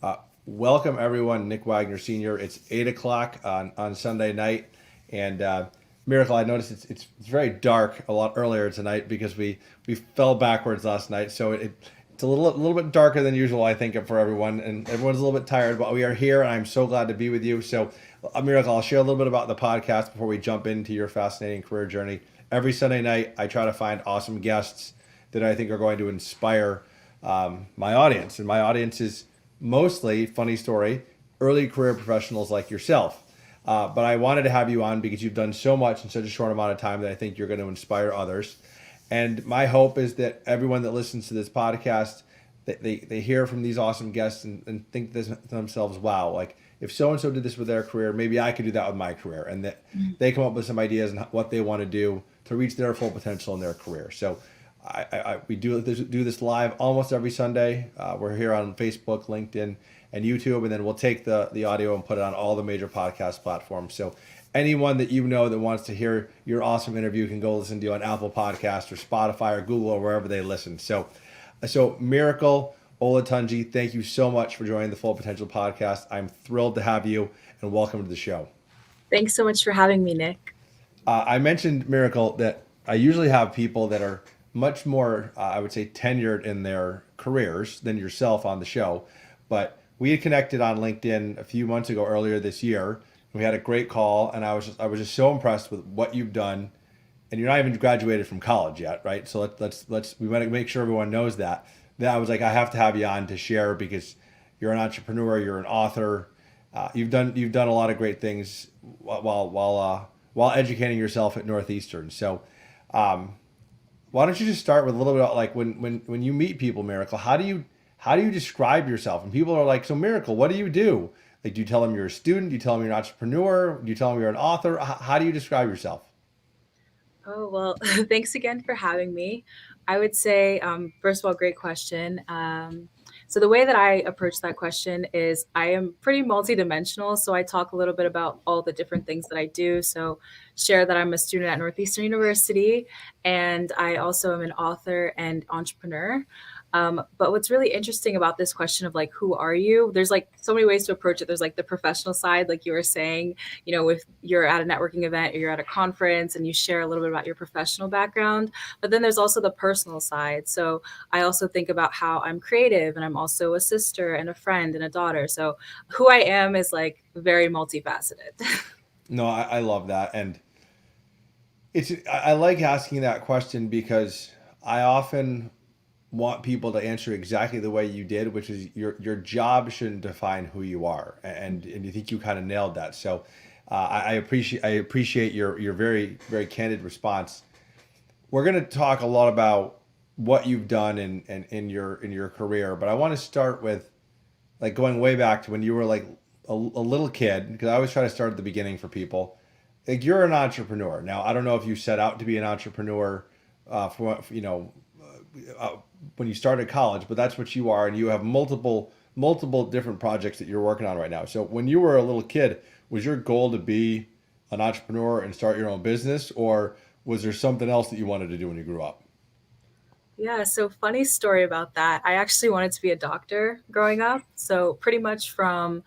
Uh, Welcome everyone, Nick Wagner Sr. It's 8 o'clock on Sunday night, and Miracle. I noticed it's very dark a lot earlier tonight because we fell backwards last night, so it's a little bit darker than usual, I think, for everyone, and everyone's a little bit tired. But we are here, and I'm so glad to be with you. So, Miracle, I'll share a little bit about the podcast before we jump into your fascinating career journey. Every Sunday night, I try to find awesome guests that I think are going to inspire my audience, and my audience is mostly, funny story, early career professionals like yourself. But I wanted to have you on because you've done so much in such a short amount of time that I think you're going to inspire others. And my hope is that everyone that listens to this podcast, they hear from these awesome guests and think this to themselves, wow, like if so and so did this with their career, maybe I could do that with my career. And that they come up with some ideas and what they want to do to reach their full potential in their career. So we do this live almost every Sunday. We're here on Facebook, LinkedIn, and YouTube, and then we'll take the audio and put it on all the major podcast platforms. So anyone that you know that wants to hear your awesome interview can go listen to you on Apple Podcast or Spotify or Google or wherever they listen. So Miracle Olatunji, thank you so much for joining the Full Potential Podcast. I'm thrilled to have you, and welcome to the show. Thanks so much for having me, Nick. I mentioned, Miracle, that I usually have people that are much more, I would say, tenured in their careers than yourself on the show. But we had connected on LinkedIn a few months ago, earlier this year. We had a great call, and I was just so impressed with what you've done. And you're not even graduated from college yet, right? So let's we want to make sure everyone knows that. Then I was like, I have to have you on to share because you're an entrepreneur, you're an author, you've done a lot of great things while educating yourself at Northeastern. So, why don't you just start with a little bit about like when you meet people, Miracle, how do you describe yourself? And people are like, so Miracle, what do you do? Like, do you tell them you're a student? Do you tell them you're an entrepreneur? Do you tell them you're an author? How do you describe yourself? Oh, well, thanks again for having me. I would say, first of all, great question. So, the way that I approach that question is I am pretty multidimensional. So, I talk a little bit about all the different things that I do. So, share that I'm a student at Northeastern University, and I also am an author and entrepreneur. But what's really interesting about this question of like, who are you? There's like so many ways to approach it. There's like the professional side, like you were saying, if you're at a networking event or you're at a conference and you share a little bit about your professional background. But then there's also the personal side. So I also think about how I'm creative and I'm also a sister and a friend and a daughter. So who I am is like very multifaceted. No, I love that, and I like asking that question because I often want people to answer exactly the way you did, which is your job shouldn't define who you are, and you think you kind of nailed that. So I appreciate your very very candid response. We're going to talk a lot about what you've done in your career, but I want to start with like going way back to when you were like a little kid, because I always try to start at the beginning for people. Like you're an entrepreneur now. I don't know if you set out to be an entrepreneur for uh, when you started college, but that's what you are, and you have multiple different projects that you're working on right now. So when you were a little kid, was your goal to be an entrepreneur and start your own business, or was there something else that you wanted to do when you grew up? Yeah, so funny story about that. I actually wanted to be a doctor growing up. So pretty much from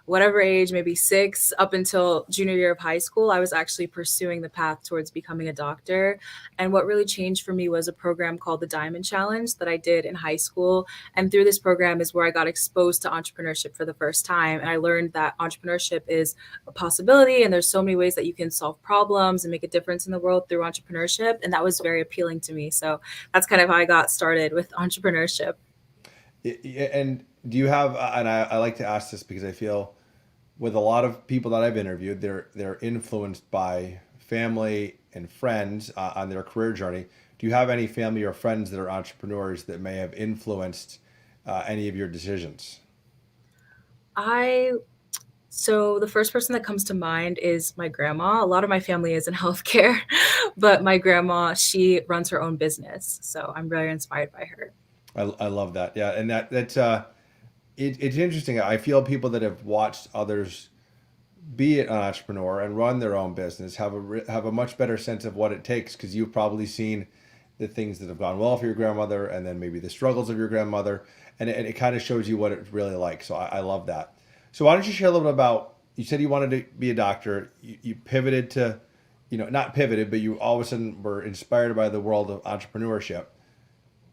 whatever age, maybe 6 up until junior year of high school, I was actually pursuing the path towards becoming a doctor. And what really changed for me was a program called the Diamond Challenge that I did in high school. And through this program is where I got exposed to entrepreneurship for the first time. And I learned that entrepreneurship is a possibility and there's so many ways that you can solve problems and make a difference in the world through entrepreneurship. And that was very appealing to me. So that's kind of how I got started with entrepreneurship. And do you have? And I like to ask this because I feel with a lot of people that I've interviewed, they're influenced by family and friends on their career journey. Do you have any family or friends that are entrepreneurs that may have influenced any of your decisions? I So the first person that comes to mind is my grandma. A lot of my family is in healthcare, but my grandma, she runs her own business. So I'm very inspired by her. I love that. Yeah, and it's interesting. I feel people that have watched others be an entrepreneur and run their own business have a much better sense of what it takes because you've probably seen the things that have gone well for your grandmother, and then maybe the struggles of your grandmother, and it kind of shows you what it's really like. So I love that. So why don't you share a little bit about? You said you wanted to be a doctor. You pivoted to, not pivoted, but you all of a sudden were inspired by the world of entrepreneurship.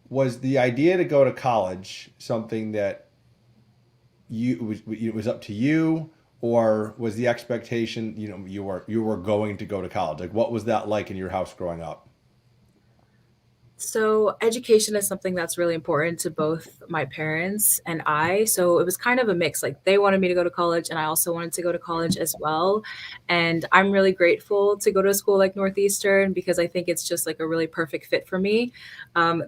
Was the idea to go to college something that it was up to you, or was the expectation you were going to go to college? Like, what was that like in your house growing up? So, education is something that's really important to both my parents and I. So, it was kind of a mix. Like, they wanted me to go to college, and I also wanted to go to college as well. And I'm really grateful to go to a school like Northeastern because I think it's just like a really perfect fit for me.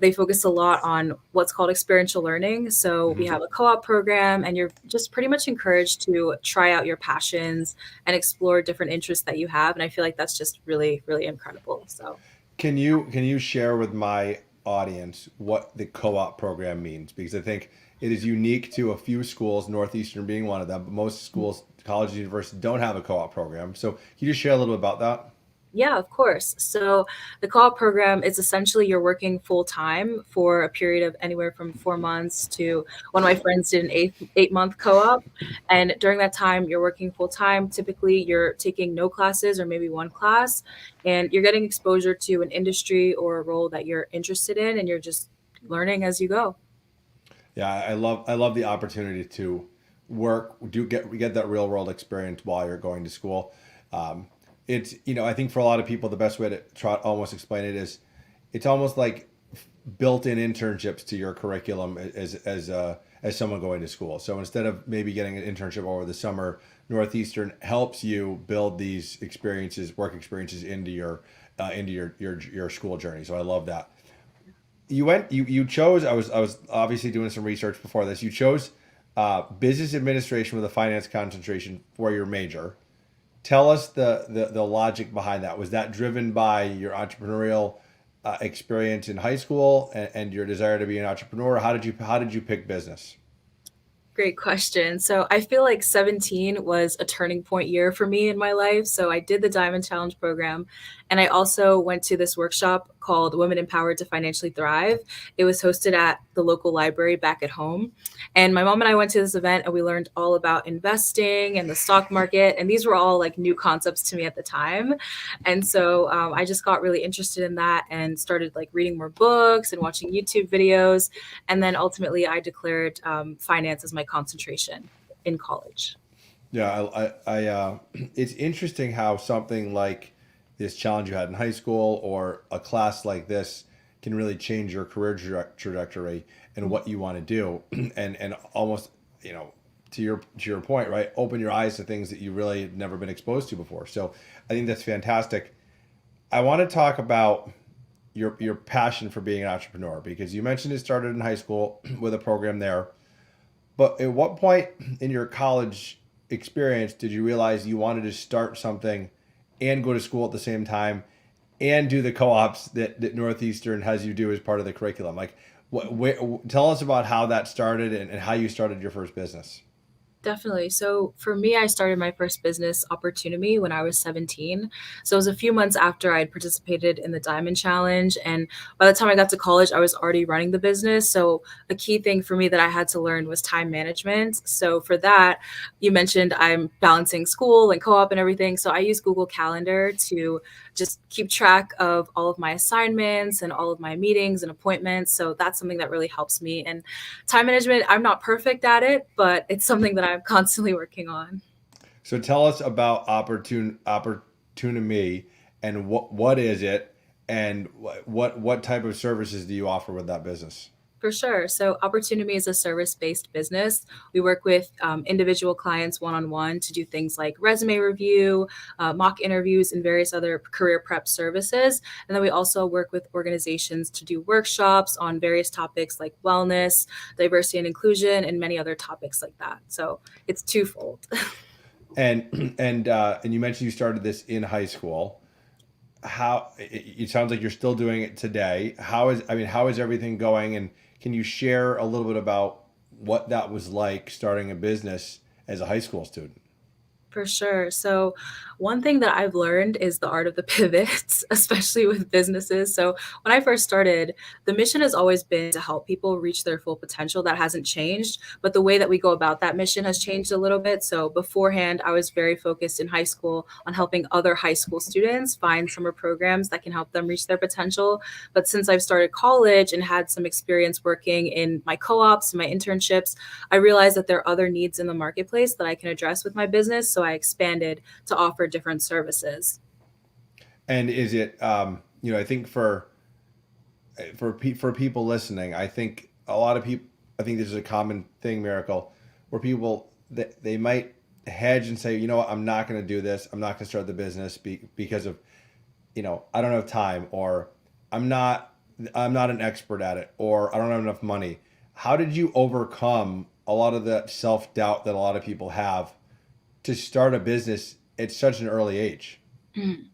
They focus a lot on what's called experiential learning. So, we Hmm. have a co op program, and you're just pretty much encouraged to try out your passions and explore different interests that you have. And I feel like that's just really, really incredible. So, Can you share with my audience what the co-op program means? Because I think it is unique to a few schools, Northeastern being one of them, but most schools, colleges, and universities don't have a co-op program. So can you just share a little bit about that? yeah, of course. So the co-op program is essentially you're working full time for a period of anywhere from 4 months to one of my friends did an eight month co-op. And during that time, you're working full time. Typically, you're taking no classes or maybe one class, and you're getting exposure to an industry or a role that you're interested in, and you're just learning as you go. Yeah, I love the opportunity to work, we get that real world experience while you're going to school. Um, it's I think for a lot of people the best way to try almost explain it is it's almost like built-in internships to your curriculum as someone going to school. So instead of maybe getting an internship over the summer, Northeastern helps you build these experiences, work experiences into your school journey. So I love that. You chose. I was obviously doing some research before this. You chose business administration with a finance concentration for your major. Tell us the logic behind that. Was that driven by your entrepreneurial experience in high school and your desire to be an entrepreneur? How did you pick business? Great question. So I feel like 17 was a turning point year for me in my life. So I did the Diamond Challenge program, and I also went to this workshop called Women Empowered to Financially Thrive. It was hosted at the local library back at home. And my mom and I went to this event and we learned all about investing and the stock market. And these were all like new concepts to me at the time. And so I just got really interested in that and started like reading more books and watching YouTube videos. And then ultimately, I declared finance as my concentration in college. Yeah, it's interesting how something like this challenge you had in high school or a class like this can really change your career trajectory and what you want to do, and almost, to your point, right? Open your eyes to things that you really had never been exposed to before. So I think that's fantastic. I want to talk about your passion for being an entrepreneur because you mentioned it started in high school with a program there. But at what point in your college experience did you realize you wanted to start something and go to school at the same time and do the co-ops that Northeastern has you do as part of the curriculum? Like, tell us about how that started and how you started your first business. Definitely. So for me, I started my first business opportunity when I was 17. So it was a few months after I had participated in the Diamond Challenge. And by the time I got to college, I was already running the business. So a key thing for me that I had to learn was time management. So for that, you mentioned I'm balancing school and co-op and everything. So I use Google Calendar to just keep track of all of my assignments and all of my meetings and appointments. So that's something that really helps me. And time management, I'm not perfect at it, but it's something that I'm constantly working on. So tell us about opportunity and what is it and what type of services do you offer with that business? For sure. So, Opportunity is a service based business. We work with individual clients one on one to do things like resume review, mock interviews, and various other career prep services. And then we also work with organizations to do workshops on various topics like wellness, diversity and inclusion, and many other topics like that. So, it's twofold. And you mentioned you started this in high school. It sounds like you're still doing it today. How is everything going? And can you share a little bit about what that was like starting a business as a high school student? For sure. So, one thing that I've learned is the art of the pivots, especially with businesses. So, when I first started, the mission has always been to help people reach their full potential. That hasn't changed, but the way that we go about that mission has changed a little bit. So, beforehand, I was very focused in high school on helping other high school students find summer programs that can help them reach their potential. But since I've started college and had some experience working in my co ops and my internships, I realized that there are other needs in the marketplace that I can address with my business. So I expanded to offer different services. And is it, I think for people listening, I think a lot of people, I think this is a common thing, Miracle, where people they might hedge and say, you know what, I'm not going to do this. I'm not going to start the business because of, I don't have time, or I'm not I'm not an expert at it, or I don't have enough money. How did you overcome a lot of that self doubt that a lot of people have to start a business at such an early age? Mm.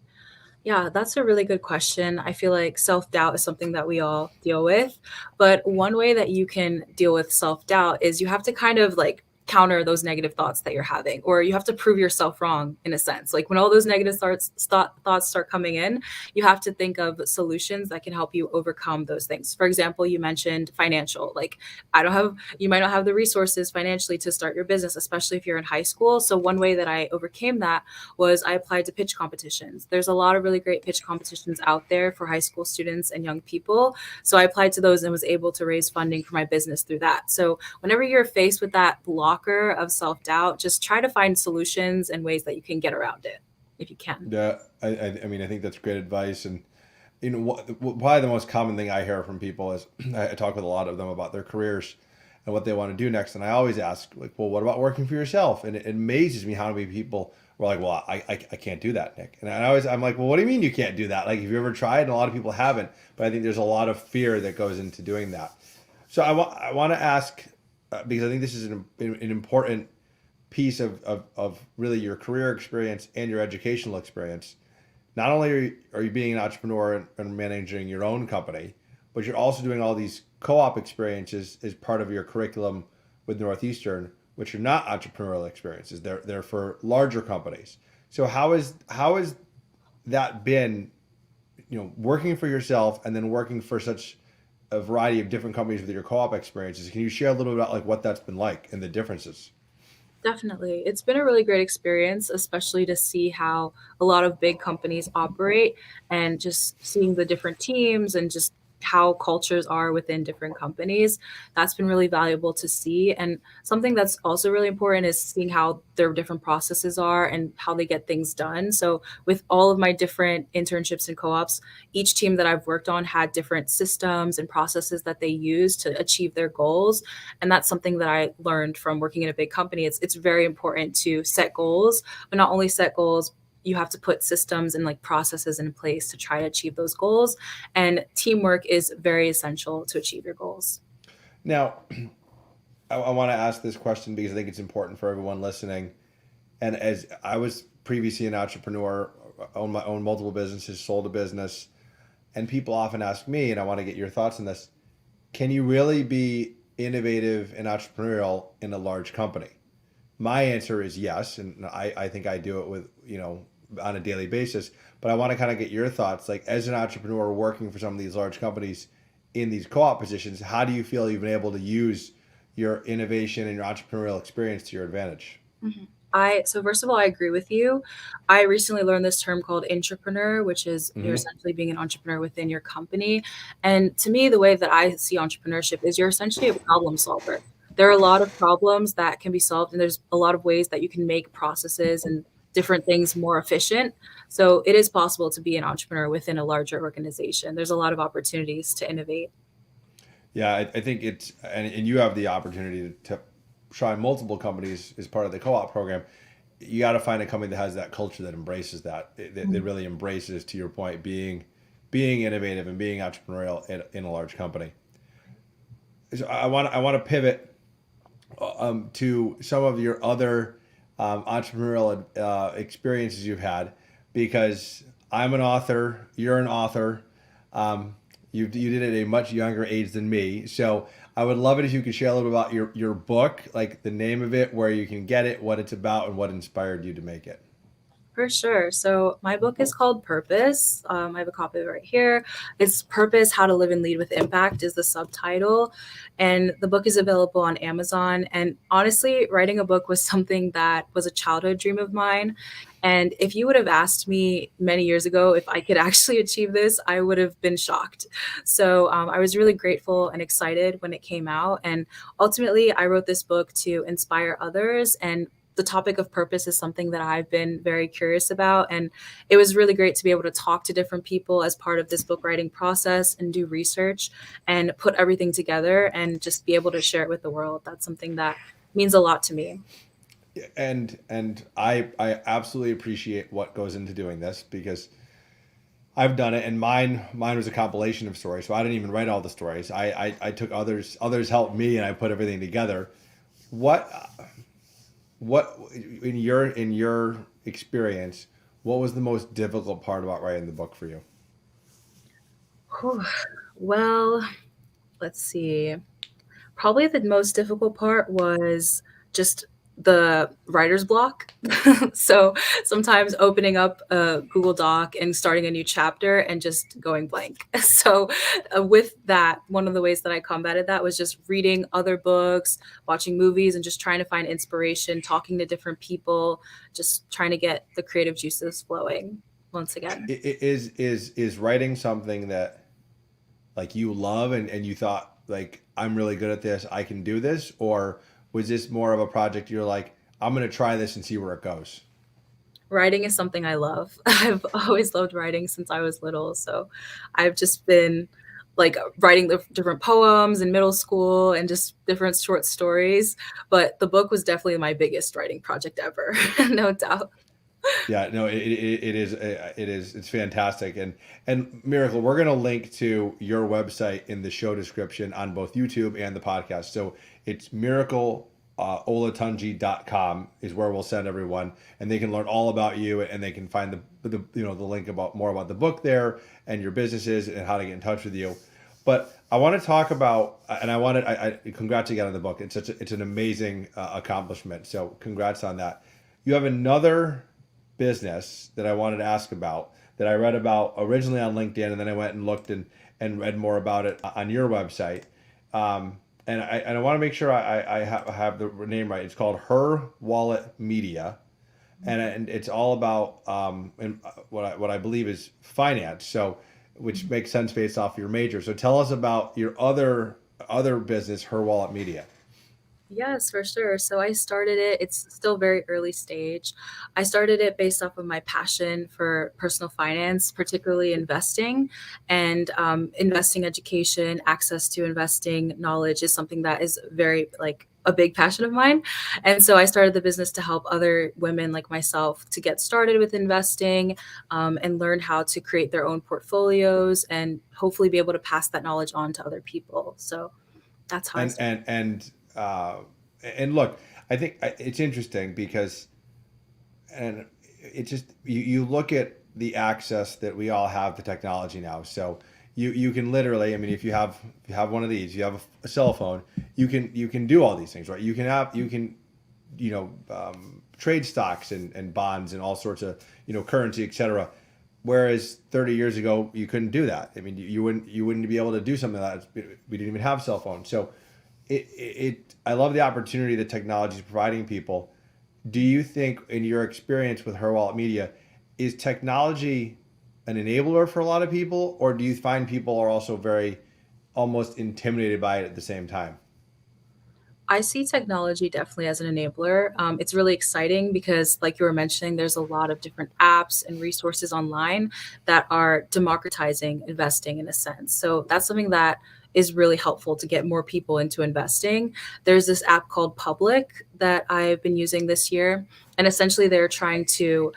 Yeah, that's a really good question. I feel like self doubt is something that we all deal with. But one way that you can deal with self doubt is you have to kind of like counter those negative thoughts that you're having, or you have to prove yourself wrong in a sense. Like when all those negative thoughts start coming in, you have to think of solutions that can help you overcome those things. For example, you mentioned financial. Like, you might not have the resources financially to start your business, especially if you're in high school. So, one way that I overcame that was I applied to pitch competitions. There's a lot of really great pitch competitions out there for high school students and young people. So I applied to those and was able to raise funding for my business through that. So whenever you're faced with that blocker of self-doubt, just try to find solutions and ways that you can get around it if you can. Yeah, I mean, I think that's great advice. And probably the most common thing I hear from people is I talk with a lot of them about their careers and what they want to do next. And I always ask, like, well, what about working for yourself? And it amazes me how many people were like, well, I can't do that, Nick. And I'm like, well, what do you mean you can't do that? Like, have you ever tried? And a lot of people haven't. But I think there's a lot of fear that goes into doing that. So I want to ask, because I think this is an important piece of really your career experience and your educational experience. Not only are you being an entrepreneur and managing your own company, but you're also doing all these co-op experiences as part of your curriculum with Northeastern, which are not entrepreneurial experiences. They're for larger companies. So how has that been, working for yourself and then working for such a variety of different companies with your co-op experiences? Can you share a little bit about like what that's been like and the differences? Definitely. It's been a really great experience, especially to see how a lot of big companies operate and just seeing the different teams and just how cultures are within different companies. That's been really valuable to see. And something that's also really important is seeing how their different processes are and how they get things done. So, with all of my different internships and co ops, each team that I've worked on had different systems and processes that they use to achieve their goals. And that's something that I learned from working in a big company. It's very important to set goals, but not only set goals, you have to put systems and like processes in place to try to achieve those goals. And teamwork is very essential to achieve your goals. Now, I want to ask this question because I think it's important for everyone listening. And as I was previously an entrepreneur, owned multiple businesses, sold a business, and people often ask me, and I want to get your thoughts on this: can you really be innovative and entrepreneurial in a large company? My answer is yes, and I think I do it with on a daily basis. But I want to kind of get your thoughts, like as an entrepreneur working for some of these large companies in these co-op positions, how do you feel you've been able to use your innovation and your entrepreneurial experience to your advantage? Mhm. So first of all, I agree with you. I recently learned this term called intrapreneur, which is you're Hmm. essentially being an entrepreneur within your company. And to me, the way that I see entrepreneurship is you're essentially a problem solver. There are a lot of problems that can be solved, and there's a lot of ways that you can make processes and different things more efficient. So it is possible to be an entrepreneur within a larger organization. There's a lot of opportunities to innovate. Yeah, I think and you have the opportunity to try multiple companies as part of the co-op program. You got to find a company that has that culture that embraces that really embraces, to your point, being innovative and being entrepreneurial in a large company. So I want to pivot to some of your other entrepreneurial experiences you've had, because I'm an author, you're an author. You did it at a much younger age than me, so I would love it if you could share a little bit about your book, like the name of it, where you can get it, what it's about, and what inspired you to make it. For sure. So my book is called Purpose. I have a copy of it right here. It's Purpose: How to Live and Lead with Impact is the subtitle. And the book is available on Amazon. And honestly, writing a book was something that was a childhood dream of mine. And if you would have asked me many years ago if I could actually achieve this, I would have been shocked. So I was really grateful and excited when it came out. And ultimately, I wrote this book to inspire others, and the topic of purpose is something that I've been very curious about. And it was really great to be able to talk to different people as part of this book writing process and do research and put everything together and just be able to share it with the world. That's something that means a lot to me. And I absolutely appreciate what goes into doing this because I've done it, and mine was a compilation of stories. So I didn't even write all the stories. I took others helped me, and I put everything together. What what in your experience, what was the most difficult part about writing the book for you? Whew. Well, let's see. Probably the most difficult part was just the writer's block. So sometimes opening up a Google Doc and starting a new chapter and just going blank. So with that, one of the ways that I combated that was just reading other books, watching movies, and just trying to find inspiration, talking to different people, just trying to get the creative juices flowing once again. Is writing something that like you love and you thought like I'm really good at this, I can do this, or was this more of a project you're like I'm gonna try this and see where it goes? Writing is something I love. I've always loved writing since I was little. So I've just been like writing the different poems in middle school and just different short stories. But the book was definitely my biggest writing project ever, no doubt. Yeah, no, it's fantastic, and Miracle, we're gonna link to your website in the show description on both YouTube and the podcast. So it's miracle olatunji.com is where we'll send everyone, and they can learn all about you, and they can find the link about more about the book there and your businesses and how to get in touch with you. But I want to talk about, and I congrats again on the book. It's an amazing accomplishment. So congrats on that. You have another business that I wanted to ask about that I read about originally on LinkedIn, and then I went and looked and read more about it on your website. And I want to make sure I have the name right. It's called Her Wallet Media, and it's all about what I believe is finance. So, which makes sense based off your major. So, tell us about your other business, Her Wallet Media. Yes, for sure. So I started it, it's still very early stage. I started it based off of my passion for personal finance, particularly investing, and investing education, access to investing knowledge is something that is very like a big passion of mine. And so I started the business to help other women like myself to get started with investing, and learn how to create their own portfolios and hopefully be able to pass that knowledge on to other people. So that's how I And started. and and uh, and look, I think it's interesting because and it just you look at the access that we all have to technology now. So you can literally, I mean, if you have one of these, you have a cell phone, you can do all these things, right? You can trade stocks and bonds and all sorts of currency, etc. Whereas 30 years ago you couldn't do that. I mean, you wouldn't be able to do something like that. We didn't even have cell phones. So I love the opportunity that technology is providing people. Do you think, in your experience with Her Wallet Media, is technology an enabler for a lot of people, or do you find people are also very almost intimidated by it at the same time? I see technology definitely as an enabler. It's really exciting because, like you were mentioning, there's a lot of different apps and resources online that are democratizing investing in a sense. So that's something that is really helpful to get more people into investing. There's this app called Public that I've been using this year, and essentially they're trying to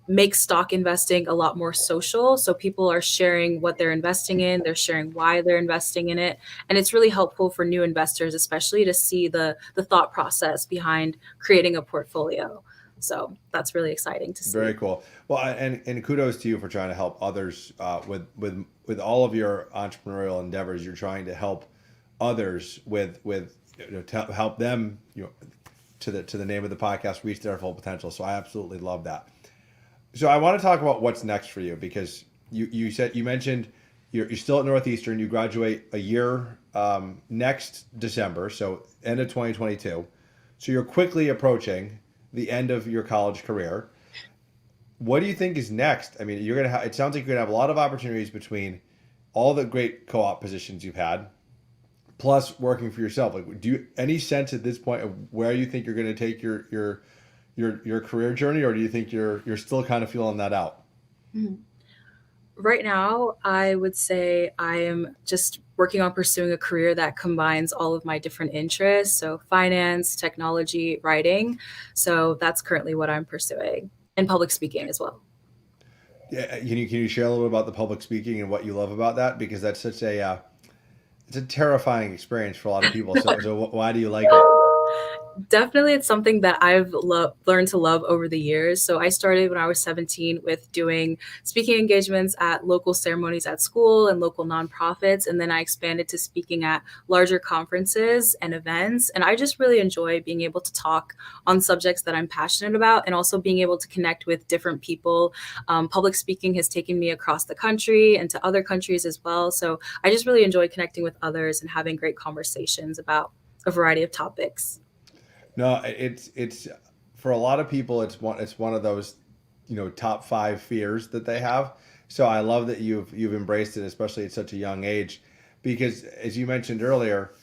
make stock investing a lot more social. So people are sharing what they're investing in, they're sharing why they're investing in it, and it's really helpful for new investors, especially to see the thought process behind creating a portfolio. So that's really exciting to Very see. cool. Well, and kudos to you for trying to help others with all of your entrepreneurial endeavors. You're trying to help others with to help them, to the name of the podcast, reach their full potential. So I absolutely love that. So I want to talk about what's next for you, because you mentioned you're still at Northeastern. You graduate a year next December, so end of 2022. So you're quickly approaching the end of your college career. What do you think is next? I mean, you're gonna have. It sounds like you're gonna have a lot of opportunities between all the great co-op positions you've had, plus working for yourself. Like, do you any sense at this point of where you think you're going to take your career journey, or do you think you're still kind of feeling that out? Mhm. Right now, I would say I am just working on pursuing a career that combines all of my different interests. So, finance, technology, writing. So, that's currently what I'm pursuing, and public speaking as well. Yeah, can you share a little bit about the public speaking and what you love about that? Because that's such a it's a terrifying experience for a lot of people. So why do you like it? Definitely, it's something that learned to love over the years. So I started when I was 17 with doing speaking engagements at local ceremonies at school and local nonprofits, and then I expanded to speaking at larger conferences and events. And I just really enjoy being able to talk on subjects that I'm passionate about, and also being able to connect with different people. Public speaking has taken me across the country and to other countries as well. So I just really enjoy connecting with others and having great conversations about a variety of topics. No, it's for a lot of people, it's one of those, top five fears that they have. So I love that you've embraced it, especially at such a young age, because as you mentioned earlier,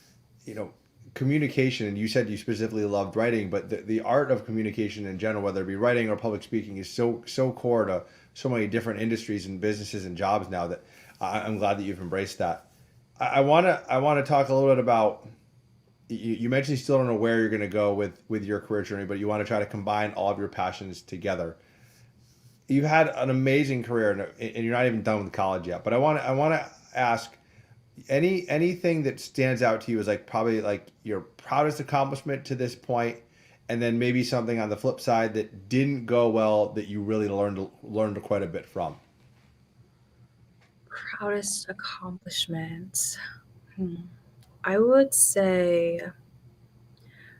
you know, communication, and you said you specifically loved writing, but the art of communication in general, whether it be writing or public speaking, is so core to so many different industries and businesses and jobs now that I'm glad that you've embraced that. I want to talk a little bit about, you mentioned you still don't know where you're going to go with your career journey, but you want to try to combine all of your passions together. You've had an amazing career, and you're not even done with college yet. But I want to ask, anything that stands out to you as like probably like your proudest accomplishment to this point, and then maybe something on the flip side that didn't go well that you really learned quite a bit from. Proudest accomplishment. Hmm. I would say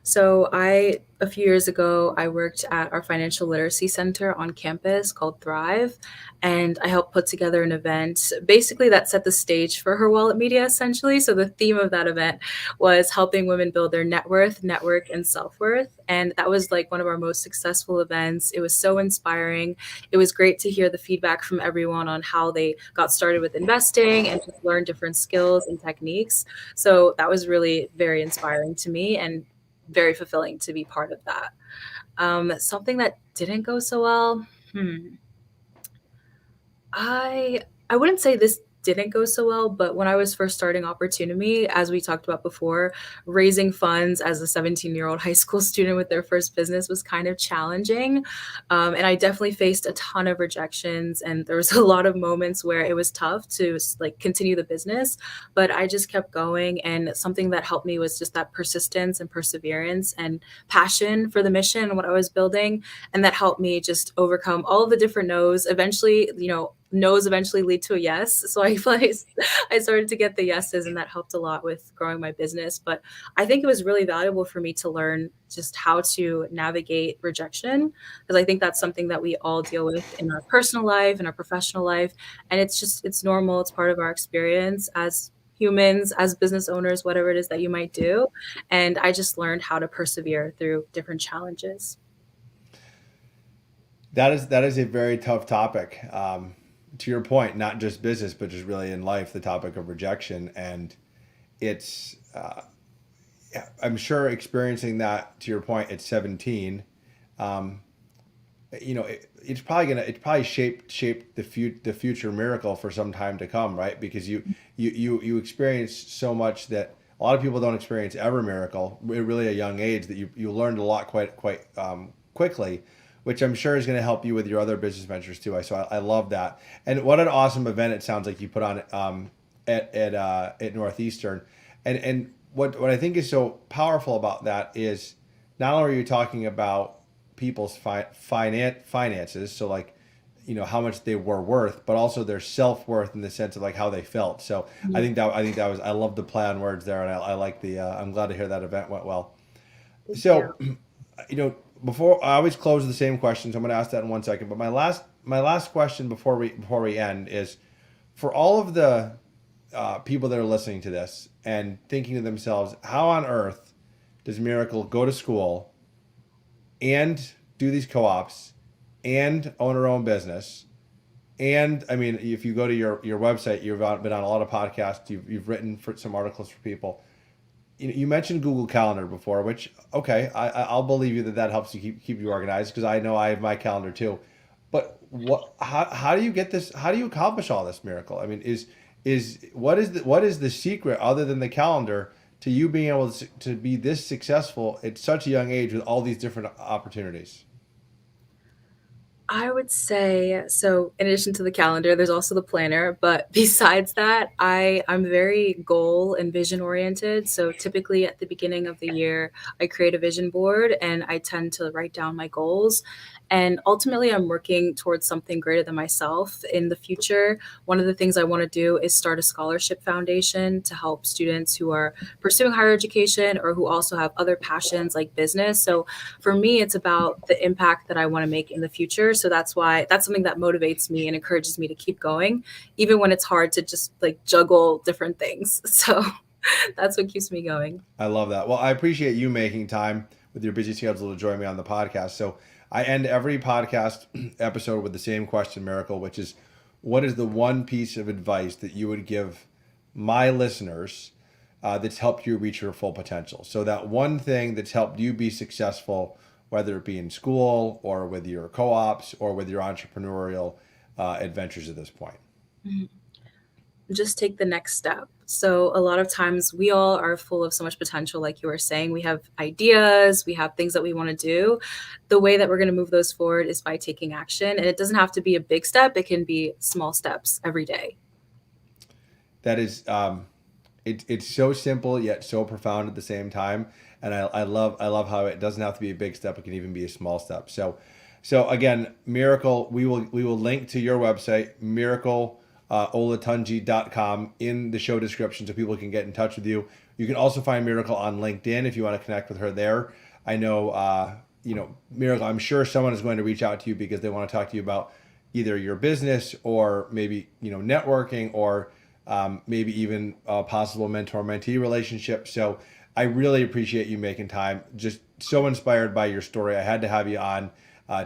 so a few years ago, I worked at our financial literacy center on campus called Thrive, and I helped put together an event basically that set the stage for Her Wallet Media essentially. So the theme of that event was helping women build their net worth, network, and self-worth. And that was like one of our most successful events. It was so inspiring. It was great to hear the feedback from everyone on how they got started with investing and just learn different skills and techniques. So that was really very inspiring to me and very fulfilling to be part of that. Something that didn't go so well. I wouldn't say this didn't go so well, but when I was first starting Opportunity, as we talked about before, raising funds as a 17-year-old high school student with their first business was kind of challenging. And I definitely faced a ton of rejections, and there was a lot of moments where it was tough to like continue the business, but I just kept going. And something that helped me was just that persistence and perseverance and passion for the mission and what I was building. And that helped me just overcome all of the different no's. Eventually, no's eventually lead to a yes. So I feel like I started to get the yeses, and that helped a lot with growing my business. But I think it was really valuable for me to learn just how to navigate rejection, because I think that's something that we all deal with in our personal life and our professional life. And it's normal. It's part of our experience as humans, as business owners, whatever it is that you might do. And I just learned how to persevere through different challenges. That is a very tough topic. To your point, not just business, but just really in life, the topic of rejection, and it's yeah, I'm sure experiencing that, to your point, at 17, um, it's probably shaped the future Miracle for some time to come, right? Because you experience so much that a lot of people don't experience ever Miracle at really a young age, that you learned a lot quite quickly, which I'm sure is going to help you with your other business ventures too. I love that. And what an awesome event it sounds like you put on at Northeastern. And what I think is so powerful about that is, not only are you talking about people's finances, so like how much they were worth, but also their self-worth in the sense of like how they felt. So I think that was, I love the play on words there, and I like the I'm glad to hear that event went well. Thank you. So, before I always close with the same question, so I'm going to ask that in 1 second. But my last question before we end is, for all of the people that are listening to this and thinking to themselves, how on earth does Miracle go to school and do these co-ops and own her own business? And I mean, if you go to your website, you've been on a lot of podcasts, you've written for some articles for people. You mentioned Google Calendar before, which, okay, I'll believe you that helps you keep you organized, because I know I have my calendar too. But how do you get this? How do you accomplish all this, Miracle? I mean, what is the secret other than the calendar to you being able to be this successful at such a young age with all these different opportunities? I would say, so in addition to the calendar, there's also the planner. But besides that, I'm very goal and vision oriented. So typically at the beginning of the year, I create a vision board and I tend to write down my goals. And ultimately, I'm working towards something greater than myself in the future. One of the things I want to do is start a scholarship foundation to help students who are pursuing higher education or who also have other passions like business. So for me, it's about the impact that I want to make in the future. So that's something that motivates me and encourages me to keep going, even when it's hard to just like juggle different things. So that's what keeps me going. I love that. Well, I appreciate you making time with your busy schedule to join me on the podcast. So I end every podcast episode with the same question, Miracle, which is, what is the one piece of advice that you would give my listeners that's helped you reach your full potential? So that one thing that's helped you be successful, whether it be in school or with your co-ops or with your entrepreneurial adventures at this point. Mhm. Just take the next step. So a lot of times we all are full of so much potential, like you were saying. We have ideas, we have things that we want to do. The way that we're going to move those forward is by taking action. And it doesn't have to be a big step, it can be small steps every day. That is, it's so simple yet so profound at the same time, and I love how it doesn't have to be a big step; it can even be a small step. So again, Miracle, we will link to your website, miracleolatunji.com, in the show description, so people can get in touch with you. You can also find Miracle on LinkedIn if you want to connect with her there. I know, Miracle, I'm sure someone is going to reach out to you because they want to talk to you about either your business or maybe, networking, or maybe even a possible mentor-mentee relationship. So I really appreciate you making time. Just so inspired by your story. I had to have you on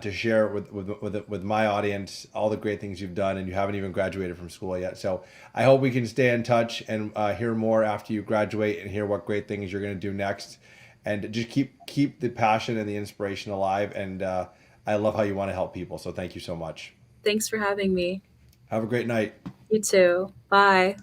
to share with my audience all the great things you've done, and you haven't even graduated from school yet. So I hope we can stay in touch and hear more after you graduate and hear what great things you're going to do next. And just keep the passion and the inspiration alive. And I love how you want to help people. So thank you so much. Thanks for having me. Have a great night. You too. Bye.